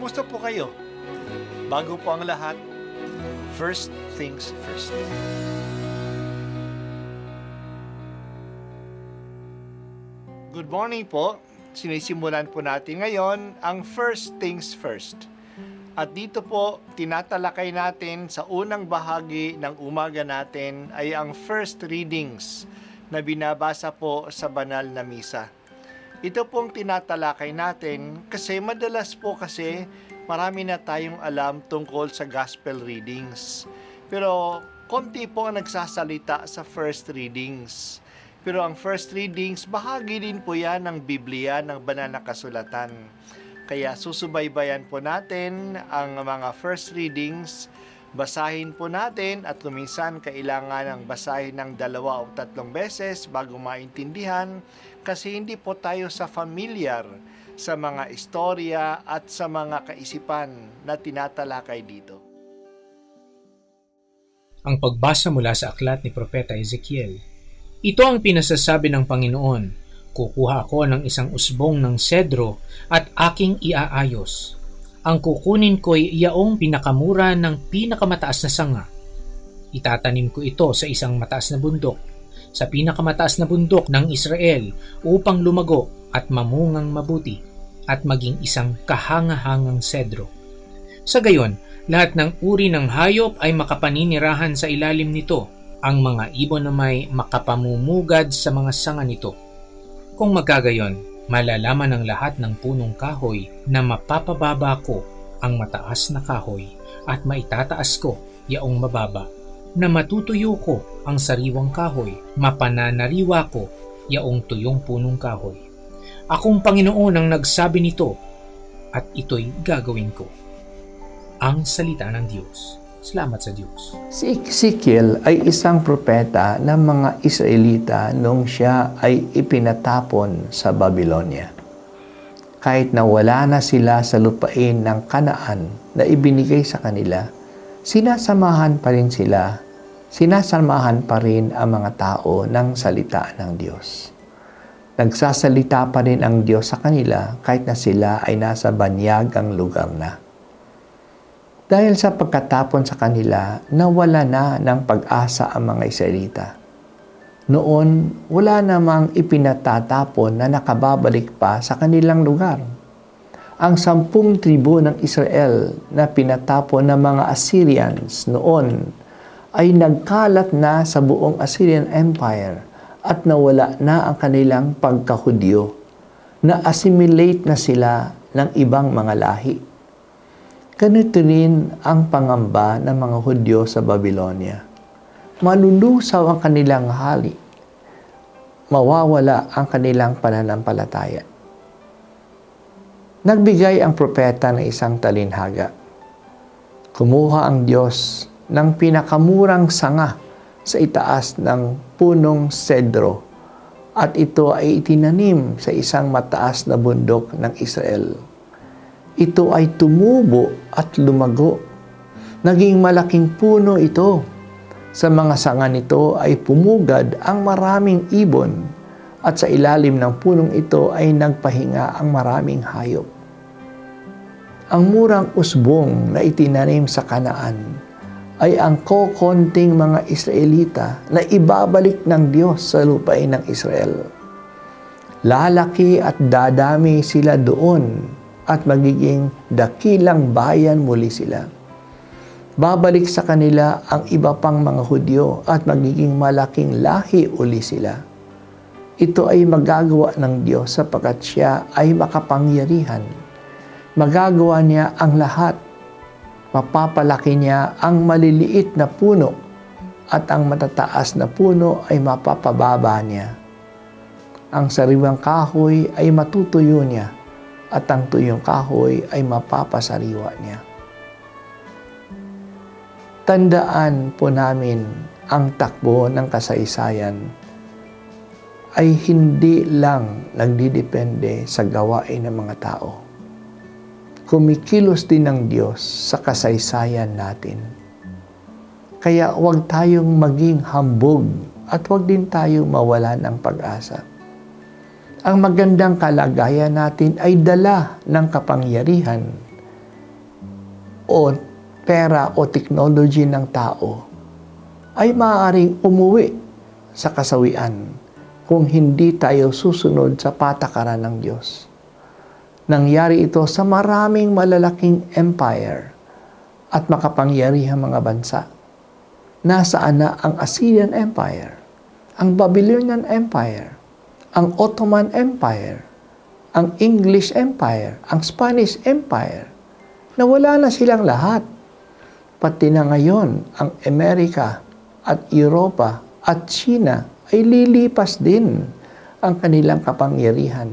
Kumusta po kayo? Bago po ang lahat, first things first. Good morning po. Sinisimulan po natin ngayon ang first things first. At dito po, tinatalakay natin sa unang bahagi ng umaga natin ay ang first readings na binabasa po sa banal na misa. Ito pong tinatalakay natin kasi madalas po marami na tayong alam tungkol sa gospel readings. Pero konti po ang nagsasalita sa first readings. Pero ang first readings, bahagi din po yan ng Biblia, ng banal na kasulatan. Kaya susubaybayan po natin ang mga first readings, basahin po natin at kuminsan kailangan ng basahin ng 2 o 3 beses bago maintindihan kasi hindi po tayo familiar sa mga istorya at sa mga kaisipan na tinatalakay dito. Ang pagbasa mula sa aklat ni Propeta Ezekiel. Ito ang pinasasabi ng Panginoon, kukuha ako ng isang usbong ng sedro at aking iaayos. Ang kukunin ko'y yaong pinakamura ng pinakamataas na sanga. Itatanim ko ito sa isang mataas na bundok, sa pinakamataas na bundok ng Israel upang lumago at mamungang mabuti at maging isang kahangahangang sedro. Sa gayon, lahat ng uri ng hayop ay makapaninirahan sa ilalim nito. Ang mga ibon na may makapamumugad sa mga sanga nito. Kung magkagayon, malalaman ng lahat ng punong kahoy na mapapababa ko ang mataas na kahoy at maitataas ko yaong mababa, na matutuyo ko ang sariwang kahoy, mapananariwa ko yaong tuyong punong kahoy. Akong Panginoon ang nagsabi nito at ito'y gagawin ko. Ang salita ng Diyos. Salamat sa Diyos. Si Ezekiel ay isang propeta ng mga Israelita nung siya ay ipinatapon sa Babylonia. Kahit na wala na sila sa lupain ng Kanaan na ibinigay sa kanila, sinasamahan pa rin ang mga tao ng salita ng Diyos. Nagsasalita pa rin ang Diyos sa kanila kahit na sila ay nasa banyagang lugar na. Dahil sa pagkatapon sa kanila, nawala na ng pag-asa ang mga Israelita. Noon, wala namang ipinatatapon na nakababalik pa sa kanilang lugar. Ang 10 tribo ng Israel na pinatapon ng mga Assyrians noon ay nagkalat na sa buong Assyrian Empire at nawala na ang kanilang pagkahudyo. Na-assimilate na sila ng ibang mga lahi. Ganito rin ang pangamba ng mga Hudyo sa Babylonia. Malulusaw ang kanilang hari. Mawawala ang kanilang pananampalataya. Nagbigay ang propeta ng isang talinhaga. Kumuha ang Diyos ng pinakamurang sanga sa itaas ng punong sedro at ito ay itinanim sa isang mataas na bundok ng Israel. Ito ay tumubo at lumago. Naging malaking puno ito. Sa mga sanga nito ay pumugad ang maraming ibon at sa ilalim ng punong ito ay nagpahinga ang maraming hayop. Ang murang usbong na itinanim sa Kanaan ay ang kokonting mga Israelita na ibabalik ng Diyos sa lupain ng Israel. Lalaki at dadami sila doon at magiging dakilang bayan muli sila. Babalik sa kanila ang iba pang mga Hudyo at magiging malaking lahi uli sila. Ito ay magagawa ng Diyos sapagkat siya ay makapangyarihan. Magagawa niya ang lahat. Mapapalaki niya ang maliliit na puno at ang matataas na puno ay mapapababa niya. Ang sariwang kahoy ay matutuyo niya at ang tuyong kahoy ay mapapasariwa niya. Tandaan po namin ang takbo ng kasaysayan ay hindi lang nagdidepende sa gawain ng mga tao. Kumikilos din ng Diyos sa kasaysayan natin. Kaya huwag tayong maging hambog at huwag din tayong mawala ng pag-asa. Ang magandang kalagayan natin ay dala ng kapangyarihan o pera o technology ng tao ay maaaring umuwi sa kasawian kung hindi tayo susunod sa patakaran ng Diyos. Nangyari ito sa maraming malalaking empire at makapangyarihang mga bansa. Nasaan na ang Assyrian Empire, ang Babylonian Empire, ang Ottoman Empire, ang English Empire, ang Spanish Empire. Nawala na silang lahat. Pati na ngayon, ang Amerika at Europa at China ay lilipas din ang kanilang kapangyarihan.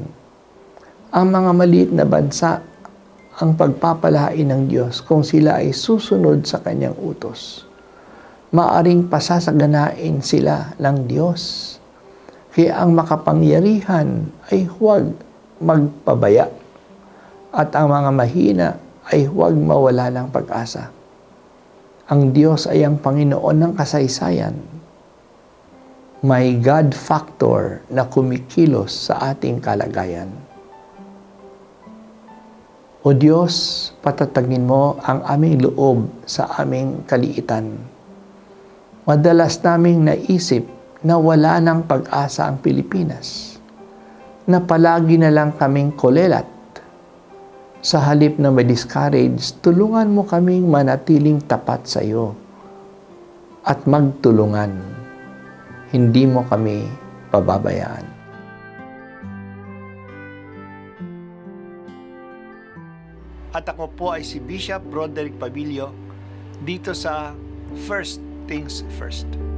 Ang mga maliit na bansa ang pagpapalain ng Diyos kung sila ay susunod sa kanyang utos. Maaring pasasaganain sila ng Diyos. Kaya ang makapangyarihan ay huwag magpabaya at ang mga mahina ay huwag mawala ng pag-asa. Ang Diyos ay ang Panginoon ng kasaysayan. May God factor na kumikilos sa ating kalagayan. O Diyos, patatagin mo ang aming loob sa aming kaliitan. Madalas naming naisip na wala ng pag-asa ang Pilipinas, na palagi na lang kaming kolelat. Sa halip na ma-discourage, tulungan mo kaming manatiling tapat sa iyo at magtulungan. Hindi mo kami pababayaan. At ako po ay si Bishop Broderick Pabilio dito sa First Things First.